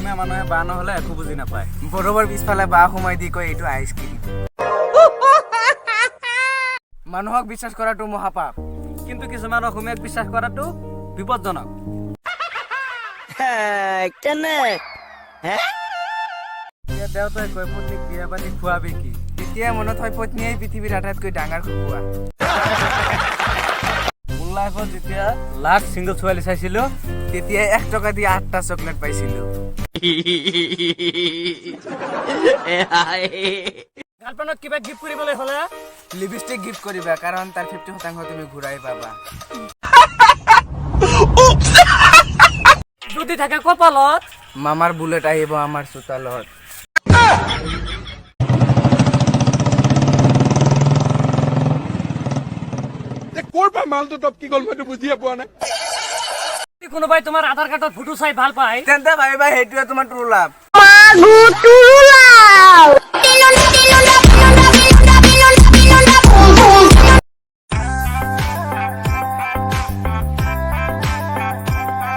অসমীয়া মানুহে বা নহ'লে একো বুজি নাপায়। বৰবৰ পিছফালে বা সোমাই দি কয় এইটো আইচক্ৰীম। মানুহক বিশ্বাস কৰাটো মহাপাপ, কিন্তু কিছুমান অসমীয়াক বিশ্বাস কৰাটো বিপদজনক। কেনে এতিয়া দেউতাই কয় পত্নীক বিয়া পাতি খুৱাবি কি? তেতিয়া মনত হয় পত্নীয়ে পৃথিৱীৰ আটাইতকৈ ডাঙৰ খকুৱা। মোৰ লাইফত যেতিয়া লাষ্ট ছিংগল ছোৱালী চাইছিলো তেতিয়াই 1 টকা দি 8টা চকলেট পাইছিলো। গাৰ্লফ্ৰেণ্ডক কিবা গিফ্ট কৰিবলৈ হ'লে লিপষ্টিক গিফ্ট কৰিবা, কাৰণ তাৰ 50% তুমি ঘূৰাই পাবা। যদি থাকে কপালত মামাৰ বুলেট আহিব আমাৰ চোতালত। ক'ৰ পৰা মালটো টপ কি গ'ল মইতো বুজিয়ে পোৱা নাই। কোনোবাই তোমাৰ আধাৰ কাৰ্ডৰ ফটো চাই ভাল পায় তেন্তে ভাবিবা সেইটোৱে তোমাৰ ট্ৰু লাভ।